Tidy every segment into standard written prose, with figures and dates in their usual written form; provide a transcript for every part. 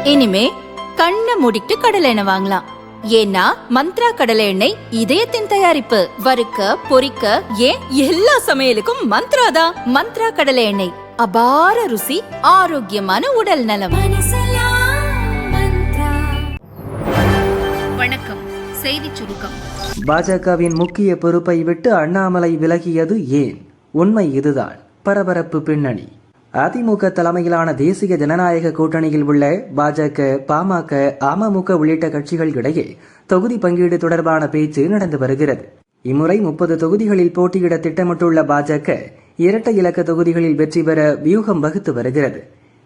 இனிமே கண்ணை மூடிட்டு கடலை எண்ணெய் வாங்கலாம். ஏன்னா மந்த்ரா கடலை எண்ணெய் இதயத்தின் தயாரிப்பு. வறுக்க பொரிக்க ஏன் எல்லா சமையலுக்கும் மந்த்ரா தான். மந்த்ரா கடலை எண்ணெய், அபார ருசி, ஆரோக்கியமான உடல் நலம். வணக்கம். செய்தி சுருக்கம். பாஜகவின் முக்கிய பொறுப்பை விட்டு அண்ணாமலை விலகியது ஏன்? உண்மை இதுதான். பரபரப்பு பின்னணி. அதிமுக தலைமையிலான தேசிய ஜனநாயக கூட்டணியில் உள்ள பாஜக, பாமக, அமமுக உள்ளிட்ட கட்சிகள் இடையே தொகுதி பங்கீடு தொடர்பான பேச்சு நடந்து வருகிறது. இம்முறை 30 தொகுதிகளில் போட்டியிட திட்டமிட்டுள்ள பாஜக இரட்டை இலக்க தொகுதிகளில் வெற்றி பெற வியூகம் வகுத்து வருகிறது.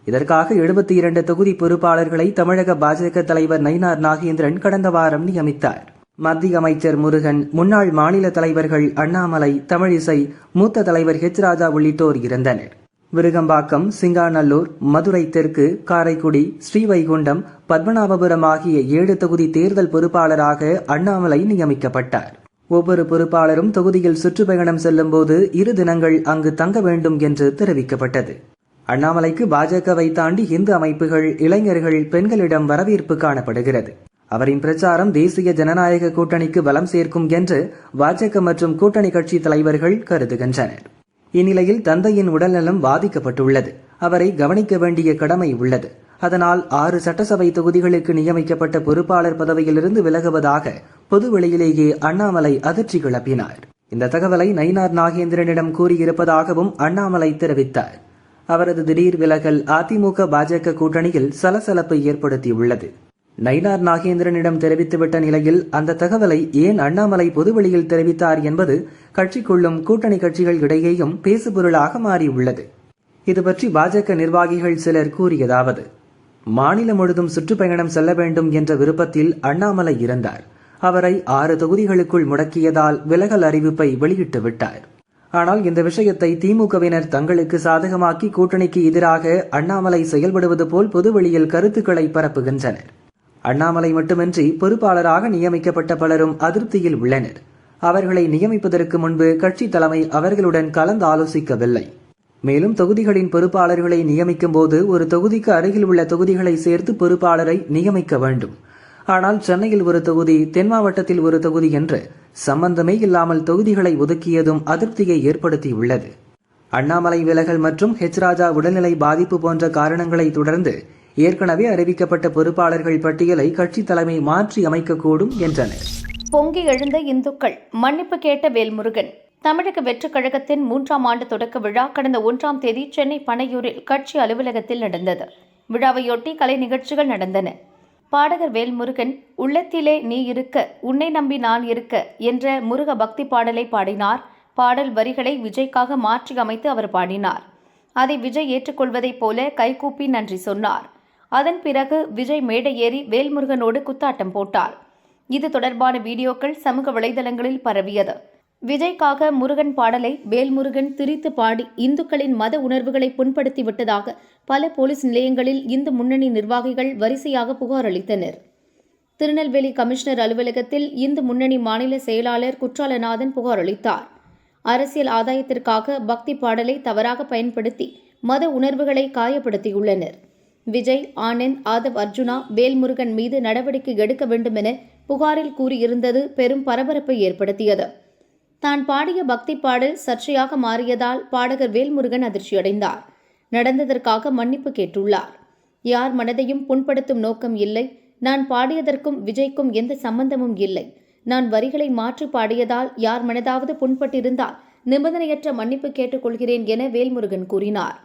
இதற்காக 72 தொகுதி பொறுப்பாளர்களை தமிழக பாஜக தலைவர் நயினார் நாகேந்திரன் கடந்த வாரம் நியமித்தார். மத்திய அமைச்சர் முருகன், முன்னாள் மாநில தலைவர்கள் அண்ணாமலை, தமிழிசை, மூத்த தலைவர் ராஜா உள்ளிட்டோர் இருந்தனர். விருகம்பாக்கம், சிங்காநல்லூர், மதுரை தெற்கு, காரைக்குடி, ஸ்ரீவைகுண்டம், பத்மநாபபுரம் ஆகிய 7 தொகுதி தேர்தல் பொறுப்பாளராக அண்ணாமலை நியமிக்கப்பட்டார். ஒவ்வொரு பொறுப்பாளரும் தொகுதியில் சுற்றுப்பயணம் செல்லும் போது 2 தினங்கள் அங்கு தங்க வேண்டும் என்று தெரிவிக்கப்பட்டது. அண்ணாமலைக்கு பாஜகவை தாண்டி இந்து அமைப்புகள், இளைஞர்கள், பெண்களிடம் வரவேற்பு காணப்படுகிறது. அவரின் பிரச்சாரம் தேசிய ஜனநாயக கூட்டணிக்கு பலம் சேர்க்கும் என்று பாஜக மற்றும் கூட்டணி கட்சி தலைவர்கள் கருதுகின்றனர். இந்நிலையில் தந்தையின் உடல்நலம் பாதிக்கப்பட்டுள்ளது. அவரை கவனிக்க வேண்டிய கடமை உள்ளது. அதனால் 6 சட்டசபை தொகுதிகளுக்கு நியமிக்கப்பட்ட பொறுப்பாளர் பதவியிலிருந்து விலகுவதாக பொது வெளியிலேயே அண்ணாமலை அதிர்ச்சி கிளப்பினார். இந்த தகவலை நயினார் நாகேந்திரனிடம் கூறியிருப்பதாகவும் அண்ணாமலை தெரிவித்தார். அவரது திடீர் விலகல் அதிமுக பாஜக கூட்டணியில் சலசலப்பை ஏற்படுத்தியுள்ளது. நயினார் நாகேந்திரனிடம் தெரிவித்துவிட்ட நிலையில் அந்த தகவலை ஏன் அண்ணாமலை பொதுவெளியில் தெரிவித்தார் என்பது கட்சிக்குள்ளும் கூட்டணி கட்சிகள் இடையேயும் பேசுபொருளாக மாறியுள்ளது. இதுபற்றி பாஜக நிர்வாகிகள் சிலர் கூறியதாவது: மாநிலம் முழுதும் சுற்றுப்பயணம் செல்ல வேண்டும் என்ற விருப்பத்தில் அண்ணாமலை இருந்தார். அவரை 6 தொகுதிகளுக்குள் முடக்கியதால் விலகல் அறிவிப்பை வெளியிட்டு விட்டார். ஆனால் இந்த விஷயத்தை திமுகவினர் தங்களுக்கு சாதகமாக்கி கூட்டணிக்கு எதிராக அண்ணாமலை செயல்படுவது போல் பொதுவெளியில் கருத்துக்களை பரப்புகின்றனர். அண்ணாமலை மட்டுமின்றி பொறுப்பாளராக நியமிக்கப்பட்ட பலரும் அதிருப்தியில் உள்ளனர். அவர்களை நியமிப்பதற்கு முன்பு கட்சி தலைமை அவர்களுடன் கலந்து ஆலோசிக்கவில்லை. மேலும் தொகுதிகளின் பொறுப்பாளர்களை நியமிக்கும் போது ஒரு தொகுதிக்கு அருகில் உள்ள தொகுதிகளை சேர்த்து பொறுப்பாளரை நியமிக்க வேண்டும். ஆனால் சென்னையில் ஒரு தொகுதி, தென் மாவட்டத்தில் ஒரு தொகுதி என்று சம்பந்தமே இல்லாமல் தொகுதிகளை ஒதுக்கியதும் அதிருப்தியை ஏற்படுத்தியுள்ளது. அண்ணாமலை விலகல் மற்றும் ராஜா உடல்நிலை பாதிப்பு போன்ற காரணங்களை தொடர்ந்து ஏற்கனவே அறிவிக்கப்பட்ட பொறுப்பாளர்கள் பட்டியலை கட்சி தலைமை மாற்றி அமைக்கக்கூடும் என்றனர். பொங்கி எழுந்த இந்துக்கள், மன்னிப்பு கேட்ட வேல்முருகன். தமிழக வெற்றிக் கழகத்தின் 3ஆம் ஆண்டு தொடக்க விழா கடந்த 1ஆம் தேதி சென்னை பனையூரில் கட்சி அலுவலகத்தில் நடந்தது. விழாவையொட்டி கலை நிகழ்ச்சிகள் நடந்தன. பாடகர் வேல்முருகன் உள்ளத்திலே நீ இருக்க, உன்னை நம்பி நான் இருக்க என்ற முருக பக்தி பாடலை பாடினார். பாடல் வரிகளை விஜய்க்காக மாற்றி அமைத்து அவர் பாடினார். அதை விஜய் ஏற்றுக்கொள்வதைப் போல கைகூப்பி நன்றி சொன்னார். அதன் பிறகு விஜய் மேடை ஏறி வேல்முருகனோடு குத்தாட்டம் போட்டார். இது தொடர்பான வீடியோக்கள் சமூக வலைதளங்களில் பரவியது. விஜய்க்காக முருகன் பாடலை வேல்முருகன் திரித்து பாடி இந்துக்களின் மத உணர்வுகளை புண்படுத்தி விட்டதாக பல போலீஸ் நிலையங்களில் இந்து முன்னணி நிர்வாகிகள் வரிசையாக புகார் அளித்தனர். திருநெல்வேலி கமிஷனர் அலுவலகத்தில் இந்து முன்னணி மாநில செயலாளர் குற்றாலநாதன் புகார் அளித்தார். அரசியல் ஆதாயத்திற்காக பக்தி பாடலை தவறாக பயன்படுத்தி மத உணர்வுகளை காயப்படுத்தியுள்ளனர். விஜய், ஆனந்த், ஆதவ் அர்ஜுனா வேல்முருகன் மீது நடவடிக்கை எடுக்க வேண்டும் என புகாரில் கூறியிருந்தது பெரும் பரபரப்பை ஏற்படுத்தியது. தான் பாடிய பக்தி பாடல் சர்ச்சையாக மாறியதால் பாடகர் வேல்முருகன் அதிர்ச்சியடைந்தார். நடந்ததற்காக மன்னிப்பு கேட்டுள்ளார். யார் மனதையும் புண்படுத்தும் நோக்கம் இல்லை. நான் பாடியதற்கும் விஜய்க்கும் எந்த சம்பந்தமும் இல்லை. நான் வரிகளை மாற்றி பாடியதால் யார் மனதாவது புண்பட்டிருந்தால் நிபந்தனையற்ற மன்னிப்பு கேட்டுக் கொள்கிறேன் என வேல்முருகன் கூறினார்.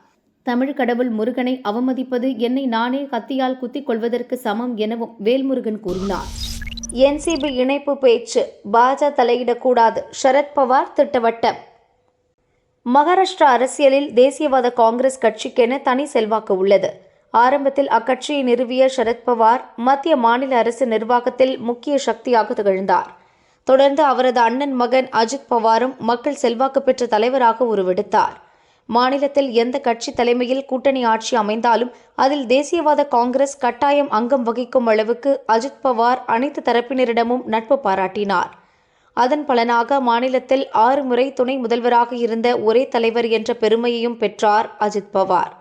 தமிழ் கடவுள் முருகனை அவமதிப்பது என்னை நானே கத்தியால் குத்திக் கொள்வதற்கு சமம் எனவும் வேல்முருகன் கூறினார். என்சிபி இணைப்பு பேச்சு, பாஜக தலையிடக்கூடாது, சரத்பவார் திட்டவட்டம். மகாராஷ்டிரா அரசியலில் தேசியவாத காங்கிரஸ் கட்சிக்கென தனி செல்வாக்கு உள்ளது. ஆரம்பத்தில் அக்கட்சியை நிறுவிய சரத்பவார் மத்திய மாநில அரசு நிர்வாகத்தில் முக்கிய சக்தியாக திகழ்ந்தார். தொடர்ந்து அவரது அண்ணன் மகன் அஜித் பவாரும் மக்கள் செல்வாக்கு பெற்ற தலைவராக உருவெடுத்தார். மாநிலத்தில் எந்த கட்சி தலைமையில் கூட்டணி ஆட்சி அமைந்தாலும் அதில் தேசியவாத காங்கிரஸ் கட்டாயம் அங்கம் வகிக்கும் அளவுக்கு அஜித் பவார் அனைத்து தரப்பினரிடமும் நட்பு பாராட்டினார். அதன் பலனாக மாநிலத்தில் 6 முறை துணை முதல்வராக இருந்த ஒரே தலைவர் என்ற பெருமையையும் பெற்றார் அஜித் பவார்.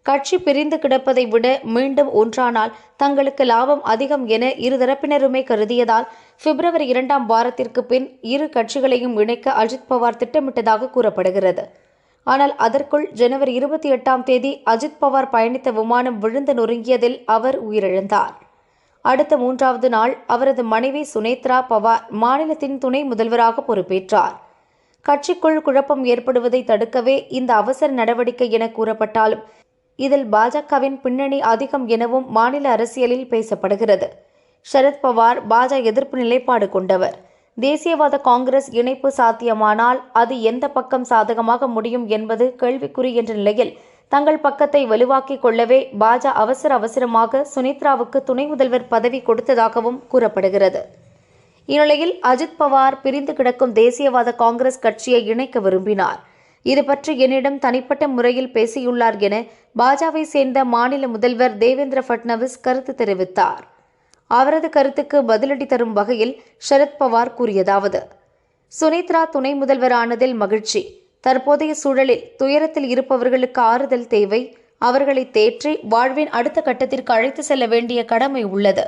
கட்சி பிரிந்து கிடப்பதை விட மீண்டும் ஒன்றானால் தங்களுக்கு லாபம் அதிகம் என இருதரப்பினருமே கருதியதால் பிப்ரவரி 2ஆம் வாரத்திற்கு பின் இரு கட்சிகளையும் இணைக்க அஜித் பவார் திட்டமிட்டதாக கூறப்படுகிறது. ஆனால் அதற்குள் ஜனவரி 28ஆம் தேதி அஜித் பவார் பயணித்த விமானம் விழுந்து நொறுங்கியதில் அவர் உயிரிழந்தார். அடுத்த 3வது நாள் அவரது மனைவி சுனேத்ரா பவார் மாநிலத்தின் துணை முதல்வராக பொறுப்பேற்றார். கட்சிக்குள் குழப்பம் ஏற்படுவதை தடுக்கவே இந்த அவசர நடவடிக்கை என கூறப்பட்டாலும் இதில் பாஜகவின் பின்னணி அதிகம் எனவும் மாநில அரசியலில் பேசப்படுகிறது. சரத் பவார் பாஜக எதிர்ப்பு நிலைப்பாடு கொண்டவர். தேசியவாத காங்கிரஸ் இணைப்பு சாத்தியமானால் அது எந்த பக்கம் சாதகமாக முடியும் என்பது கேள்விக்குறி என்ற நிலையில் தங்கள் பக்கத்தை வலுவாக்கிக் கொள்ளவே பாஜக அவசரமாக சுனித்ராவுக்கு துணை முதல்வர் பதவி கொடுத்ததாகவும் கூறப்படுகிறது. இந்நிலையில் அஜித் பவார் பிரிந்து கிடக்கும் தேசியவாத காங்கிரஸ் கட்சியை இணைக்க விரும்பினார். இது பற்றி என்னிடம் தனிப்பட்ட முறையில் பேசியுள்ளார் என பாஜகவை சேர்ந்த மாநில முதல்வர் தேவேந்திர பட்னவிஸ் கருத்து தெரிவித்தார். அவரது கருத்துக்கு பதிலடி தரும் வகையில் சரத் பவார் கூறியதாவது: சுனித்ரா துணை முதல்வரானதில் மகிழ்ச்சி. தற்போதைய சூழலில் துயரத்தில் இருப்பவர்களுக்கு ஆறுதல் தேவை. அவர்களை தேற்றி வாழ்வின் அடுத்த கட்டத்திற்கு அழைத்து செல்ல வேண்டிய கடமை உள்ளது.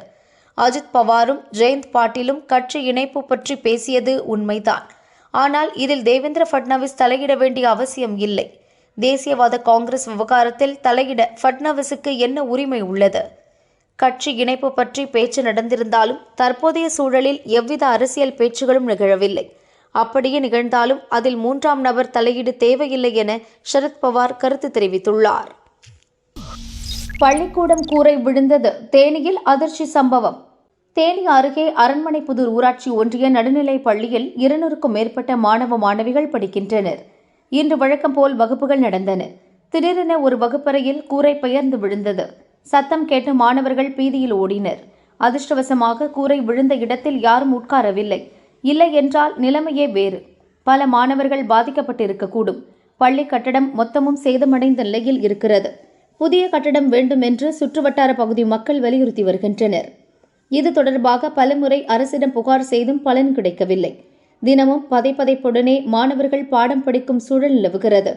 அஜித் பவாரும் ஜெயந்த் பாட்டீலும் கட்சி இணைப்பு பற்றி பேசியது உண்மைதான். ஆனால் இதில் தேவேந்திர பட்னவிஸ் தலையிட வேண்டிய அவசியம் இல்லை. தேசியவாத காங்கிரஸ் விவகாரத்தில் தலையிட பட்னவிஸுக்கு என்ன உரிமை உள்ளது? கட்சி இணைப்பு பற்றி பேச்சு நடந்திருந்தாலும் தற்போதைய சூழலில் எவ்வித அரசியல் பேச்சுகளும் நிகழவில்லை. அப்படியே நிகழ்ந்தாலும் அதில் 3ஆம் நபர் தலையீடு தேவையில்லை என சரத் பவார் கருத்து தெரிவித்துள்ளார். பள்ளிக்கூடம் கூரை விழுந்தது, தேனியில் அதிர்ச்சி சம்பவம். தேனி அருகே அரண்மனைப்புதூர் ஊராட்சி ஒன்றிய நடுநிலைப் பள்ளியில் 200க்கும் மேற்பட்ட மாணவ மாணவிகள் படிக்கின்றனர். இன்று வழக்கம் போல் வகுப்புகள் நடந்தன. திடீரென ஒரு வகுப்பறையில் கூரை பெயர்ந்து விழுந்தது. சத்தம் கேட்டு மாணவர்கள் பீதியில் ஓடினர். அதிர்ஷ்டவசமாக கூரை விழுந்த இடத்தில் யாரும் உட்காரவில்லை. இல்லை என்றால் நிலைமையே வேறு. பல மாணவர்கள் பாதிக்கப்பட்டிருக்கக்கூடும். பள்ளி கட்டடம் மொத்தமும் சேதமடைந்த நிலையில் இருக்கிறது. புதிய கட்டடம் வேண்டும் என்று சுற்றுவட்டார பகுதி மக்கள் வலியுறுத்தி வருகின்றனர். இது தொடர்பாக பலமுறை அரசிடம் புகார் செய்தும் பலன் கிடைக்கவில்லை. தினமும் பதைப்பதைப்புடனே மாணவர்கள் பாடம் படிக்கும் சூழல் நிலவுகிறது.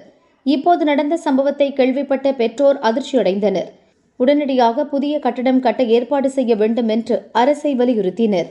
இப்போது நடந்த சம்பவத்தை கேள்விப்பட்ட பெற்றோர் அதிர்ச்சியடைந்தனர். உடனடியாக புதிய கட்டடம் கட்ட ஏற்பாடு செய்ய வேண்டும் என்று அரசை வலியுறுத்தினர்.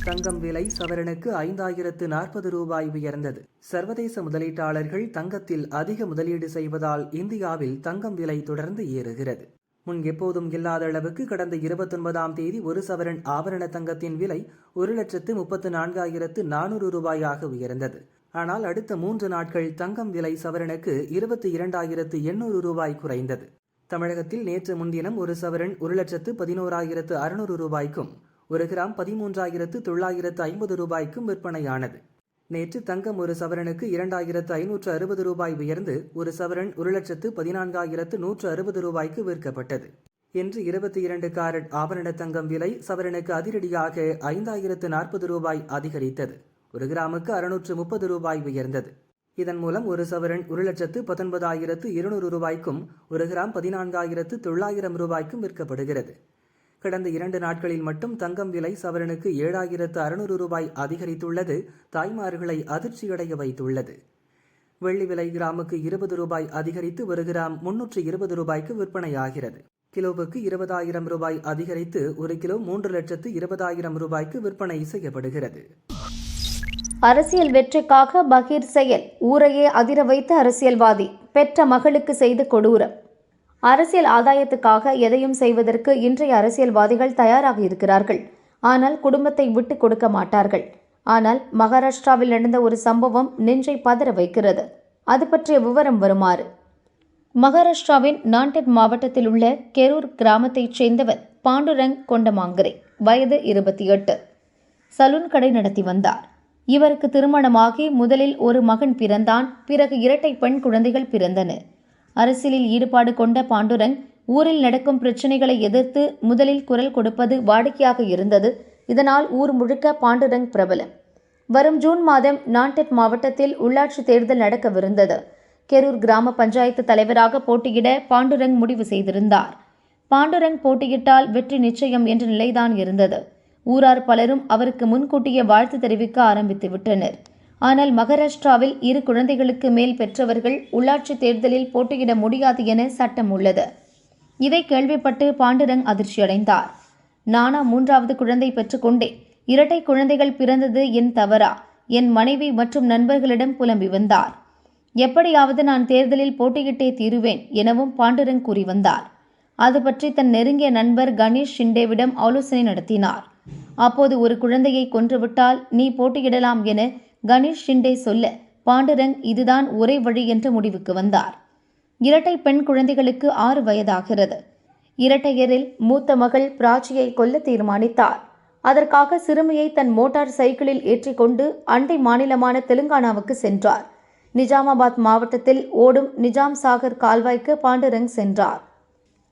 தங்கம் விலை சவரனுக்கு 5040 ரூபாய் உயர்ந்தது. சர்வதேச முதலீட்டாளர்கள் தங்கத்தில் அதிக முதலீடு செய்வதால் இந்தியாவில் தங்கம் விலை தொடர்ந்து ஏறுகிறது. முன் எப்போதும் இல்லாத அளவுக்கு கடந்த 29ஆம் தேதி ஒரு சவரன் ஆபரண தங்கத்தின் விலை 1,34,400 ரூபாயாக உயர்ந்தது. ஆனால் அடுத்த 3 நாட்கள் தங்கம் விலை சவரனுக்கு 22,800 ரூபாய் குறைந்தது. தமிழகத்தில் நேற்று முன்தினம் ஒரு சவரன் 1,11,600 ரூபாய்க்கும் 1 கிராம் 13,950 ரூபாய்க்கும் விற்பனையானது. நேற்று தங்கம் ஒரு சவரனுக்கு 2,560 ரூபாய் உயர்ந்து ஒரு சவரன் 1,14,160 ரூபாய்க்கு விற்கப்பட்டது. இன்று 22 கேரட் ஆபரண தங்கம் விலை சவரனுக்கு அதிரடியாக 5,040 ரூபாய் அதிகரித்தது. 1 கிராமுக்கு 630 ரூபாய் உயர்ந்தது. இதன் மூலம் ஒரு சவரன் 1,19,200 ரூபாய்க்கும் 1 கிராம் 14,900 ரூபாய்க்கும் விற்கப்படுகிறது. கடந்த 2 நாட்களில் மட்டும் தங்கம் விலை சவரனுக்கு 7,600 ரூபாய் அதிகரித்துள்ளது தாய்மார்களை அதிர்ச்சியடைய வைத்துள்ளது. வெள்ளி விலை கிராமுக்கு 20 ரூபாய் அதிகரித்து 1 கிராம் 320 ரூபாய்க்கு விற்பனையாகிறது. கிலோவுக்கு 20,000 ரூபாய் அதிகரித்து 1 கிலோ 3,20,000 ரூபாய்க்கு விற்பனை செய்யப்படுகிறது. அரசியல் வெற்றிக்காக பகீர் செயல், ஊரையே அதிர வைத்த அரசியல்வாதி, பெற்ற மகளுக்கு செய்த கொடூரம். அரசியல் ஆதாயத்துக்காக எதையும் செய்வதற்கு இன்றைய அரசியல்வாதிகள் தயாராக இருக்கிறார்கள். ஆனால் குடும்பத்தை விட்டு கொடுக்க மாட்டார்கள். ஆனால் மகாராஷ்டிராவில் நடந்த ஒரு சம்பவம் நெஞ்சை பதற வைக்கிறது. அது பற்றிய விவரம் வருமாறு. மகாராஷ்டிராவின் நாண்டெட் மாவட்டத்தில் உள்ள கெரூர் கிராமத்தைச் சேர்ந்தவர் பாண்டுரங் கொண்டமாங்கரே, வயது 28. சலூன் கடை நடத்தி வந்தார். இவருக்கு திருமணமாகி முதலில் ஒரு மகன் பிறந்தான். பிறகு 2 பெண் குழந்தைகள் பிறந்தனர். அரசியலில் ஈடுபாடு கொண்ட பாண்டுரங் ஊரில் நடக்கும் பிரச்சினைகளை எதிர்த்து முதலில் குரல் கொடுப்பது வாடிக்கையாக இருந்தது. இதனால் ஊர் முழுக்க பாண்டுரங் பிரபலம். வரும் ஜூன் மாதம் நாண்டெட் மாவட்டத்தில் உள்ளாட்சி தேர்தல் நடக்கவிருந்தது. கெரூர் கிராம பஞ்சாயத்து தலைவராக போட்டியிட பாண்டுரங் முடிவு செய்திருந்தார். பாண்டுரங் போட்டியிட்டால் வெற்றி நிச்சயம் என்ற நிலைதான் இருந்தது. ஊரார் பலரும் அவருக்கு முன்கூட்டியே வாழ்த்து தெரிவிக்க ஆரம்பித்து விட்டனர். ஆனால் மகாராஷ்டிராவில் 2 குழந்தைகளுக்கு மேல் பெற்றவர்கள் உள்ளாட்சி தேர்தலில் போட்டியிட முடியாது என சட்டம் உள்ளது. இதை கேள்விப்பட்டு பாண்டுரங் அதிர்ச்சியடைந்தார். நானா 3வது குழந்தை பெற்றுக்கொண்டேன். 2 குழந்தைகள் பிறந்தது என் தவறா? என் மனைவி மற்றும் நண்பர்களிடம் புலம்பி வந்தார். எப்படியாவது நான் தேர்தலில் போட்டியிட்டே தீருவேன் எனவும் பாண்டுரங் கூறி வந்தார். அது பற்றி தன் நெருங்கிய நண்பர் கணேஷ் ஷிண்டேவிடம் ஆலோசனை நடத்தினார். அப்போது ஒரு குழந்தையை கொன்றுவிட்டால் நீ போட்டியிடலாம் என கணேஷ் ஷிண்டே சொல்ல பாண்டுரங் இதுதான் ஒரே வழி என்ற முடிவுக்கு வந்தார். 2 பெண் குழந்தைகளுக்கு 6 வயதாகிறது. இரட்டையரில் மூத்த மகள் பிராச்சியை கொல்ல தீர்மானித்தார். அதற்காக சிறுமியை தன் மோட்டார் சைக்கிளில் ஏற்றிக்கொண்டு அண்டை மாநிலமான தெலுங்கானாவுக்கு சென்றார். நிஜாமாபாத் மாவட்டத்தில் ஓடும் நிஜாம் சாகர் கால்வாய்க்கு பாண்டுரங் சென்றார்.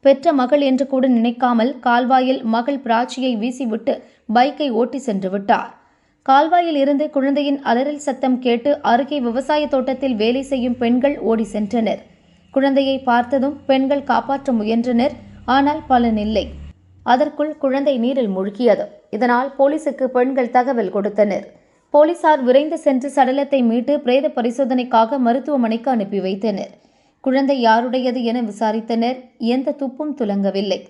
பெற்ற மகள் என்று கூட நினைக்காமல் கால்வாயில் மகள் பிராச்சியை வீசிவிட்டு பைக்கை ஓட்டி சென்று விட்டார். கால்வாயில் இருந்து குழந்தையின் அலறல் சத்தம் கேட்டு அருகே விவசாய தோட்டத்தில் வேலை செய்யும் பெண்கள் ஓடி சென்றனர். குழந்தையை பார்த்ததும் பெண்கள் காப்பாற்ற முயன்றனர். ஆனால் பலனில்லை. அதற்குள் குழந்தை நீரில் மூழ்கியது. இதனால் போலீசுக்கு பெண்கள் தகவல் கொடுத்தனர். போலீசார் விரைந்து சென்று சடலத்தை மீட்டு பிரேத பரிசோதனைக்காக மருத்துவமனைக்கு அனுப்பி வைத்தனர். குழந்தை யாருடையது என விசாரித்தனர். எந்த துப்பும் துலங்கவில்லை.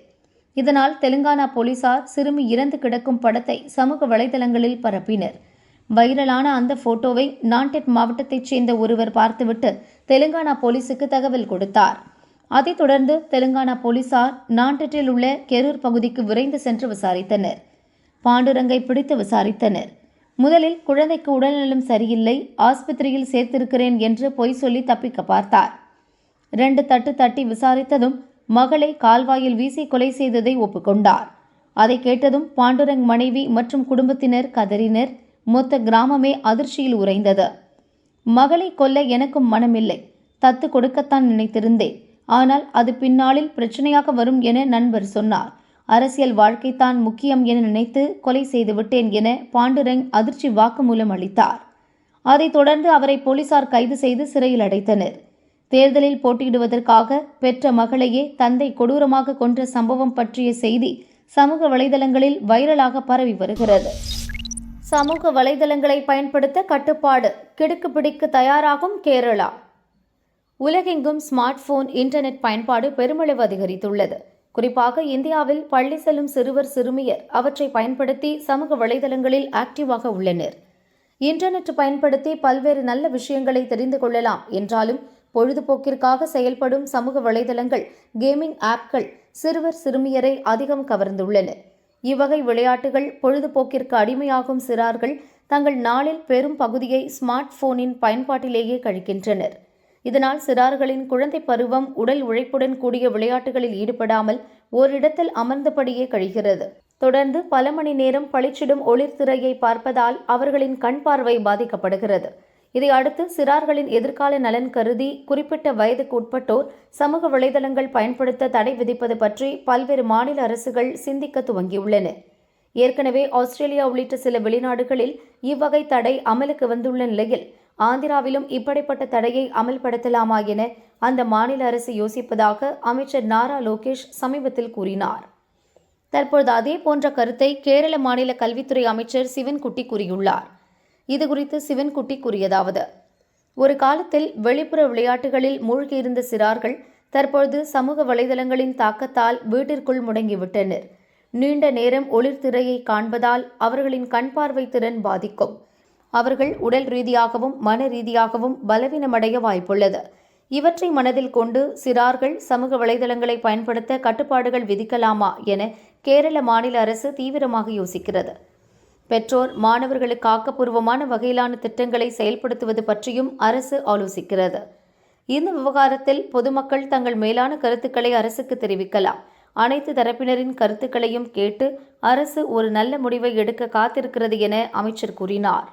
இதனால் தெலுங்கானா போலீசார் சிறுமி இறந்து கிடக்கும் படத்தை சமூக வலைதளங்களில் பரப்பினர். வைரலான அந்த போட்டோவை நான்டெட் மாவட்டத்தைச் சேர்ந்த ஒருவர் பார்த்துவிட்டு தெலுங்கானா போலீசுக்கு தகவல் கொடுத்தார். அதைத் தொடர்ந்து தெலுங்கானா போலீசார் நான்டெட்டில் உள்ள கெரூர் பகுதிக்கு விரைந்து சென்று விசாரித்தனர். பாண்டுரங்கை பிடித்து விசாரித்தனர். முதலில் குழந்தைக்கு உடல்நலம் சரியில்லை, ஆஸ்பத்திரியில் சேர்த்திருக்கிறேன் என்று பொய் சொல்லி தப்பிக்க பார்த்தார். 2 தட்டு தட்டி விசாரித்ததும் மகளை கால்வாயில் வீசி கொலை செய்ததை ஒப்புக்கொண்டார். அதை கேட்டதும் பாண்டுரங் மனைவி மற்றும் குடும்பத்தினர் கதறினர். மொத்த கிராமமே அதிர்ச்சியில் உறைந்தது. மகளை கொல்ல எனக்கும் மனமில்லை. தத்து கொடுக்கத்தான் நினைத்திருந்தேன். ஆனால் அது பின்னாளில் பிரச்சனையாக வரும் என நண்பர் சொன்னார். அரசியல் வாழ்க்கைத்தான் முக்கியம் என நினைத்து கொலை செய்துவிட்டேன் என பாண்டுரங் அதிர்ச்சி வாக்குமூலம் அளித்தார். அதைத் தொடர்ந்து அவரை போலீசார் கைது செய்து சிறையில் அடைத்தனர். தேர்தலில் போட்டியிடுவதற்காக பெற்ற மகளையே தந்தை கொடூரமாக கொன்ற சம்பவம் பற்றிய செய்தி சமூக வலைதளங்களில் வைரலாக பரவி வருகிறது. சமூக வலைதளங்களை பயன்படுத்த கட்டுப்பாடு, கிடுக்கு பிடிக்க தயாராகும் கேரளா. உலகெங்கும் ஸ்மார்ட் போன், இன்டர்நெட் பயன்பாடு பெருமளவு அதிகரித்துள்ளது. குறிப்பாக இந்தியாவில் பள்ளி செல்லும் சிறுவர் சிறுமியர் அவற்றை பயன்படுத்தி சமூக வலைதளங்களில் ஆக்டிவாக உள்ளனர். இன்டர்நெட் பயன்படுத்தி பல்வேறு நல்ல விஷயங்களை தெரிந்து கொள்ளலாம் என்றாலும் பொழுதுபோக்கிற்காக செயல்படும் சமூக வலைதளங்கள், கேமிங் ஆப்கள் சிறுவர் சிறுமியரை அதிகம் கவர்ந்துள்ளன. இவ்வகை விளையாட்டுகள் பொழுதுபோக்கிற்கு அடிமையாகும் சிறார்கள் தங்கள் நாளில் பெரும் பகுதியை ஸ்மார்ட் போனின் பயன்பாட்டிலேயே கழிக்கின்றனர். இதனால் சிறார்களின் குழந்தை பருவம் உடல் உழைப்புடன் கூடிய விளையாட்டுகளில் ஈடுபடாமல் ஓரிடத்தில் அமர்ந்தபடியே கழிகிறது. தொடர்ந்து பல மணி நேரம் பளிச்சிடும் ஒளிர்திரையை பார்ப்பதால் அவர்களின் கண் பார்வை பாதிக்கப்படுகிறது. இதை அடுத்து சிறார்களின் எதிர்கால நலன் கருதி குறிப்பிட்ட வயதுக்கு உட்பட்டோர் சமூக வலைதளங்கள் பயன்படுத்த தடை விதிப்பது பற்றி பல்வேறு மாநில அரசுகள் சிந்திக்க துவங்கியுள்ளன. ஏற்கனவே ஆஸ்திரேலியா உள்ளிட்ட சில வெளிநாடுகளில் இவ்வகை தடை அமலுக்கு வந்துள்ள நிலையில் ஆந்திராவிலும் இப்படிப்பட்ட தடையை அமல்படுத்தலாமா என அந்த மாநில அரசு யோசிப்பதாக அமைச்சர் நாரா லோகேஷ் சமீபத்தில் கூறினார். தற்போது அதே போன்ற கருத்தை கேரள மாநில கல்வித்துறை அமைச்சர் சிவன்குட்டி கூறியுள்ளார். இதுகுறித்து சிவன்குட்டி கூறியதாவது: ஒரு காலத்தில் வெளிப்புற விளையாட்டுகளில் மூழ்கியிருந்த சிறார்கள் தற்பொழுது சமூக வலைதளங்களின் தாக்கத்தால் வீட்டிற்குள் முடங்கிவிட்டனர். நீண்ட நேரம் ஒளிர்திரையை காண்பதால் அவர்களின் கண் பார்வை திறன் பாதிக்கும். அவர்கள் உடல் ரீதியாகவும் மன ரீதியாகவும் பலவீனமடைய வாய்ப்புள்ளது. இவற்றை மனதில் கொண்டு சிறார்கள் சமூக வலைதளங்களை பயன்படுத்த கட்டுப்பாடுகள் விதிக்கலாமா என கேரள மாநில அரசு தீவிரமாக யோசிக்கிறது. பெற்றோர் மாணவர்களுக்கு ஆக்கப்பூர்வமான வகையிலான திட்டங்களை செயல்படுத்துவது பற்றியும் அரசு ஆலோசிக்கிறது. இந்த விவகாரத்தில் பொதுமக்கள் தங்கள் மேலான கருத்துக்களை அரசுக்கு தெரிவிக்கலாம். அனைத்து தரப்பினரின் கருத்துக்களையும் கேட்டு அரசு ஒரு நல்ல முடிவை எடுக்க காத்திருக்கிறது என அமைச்சர் கூறினார்.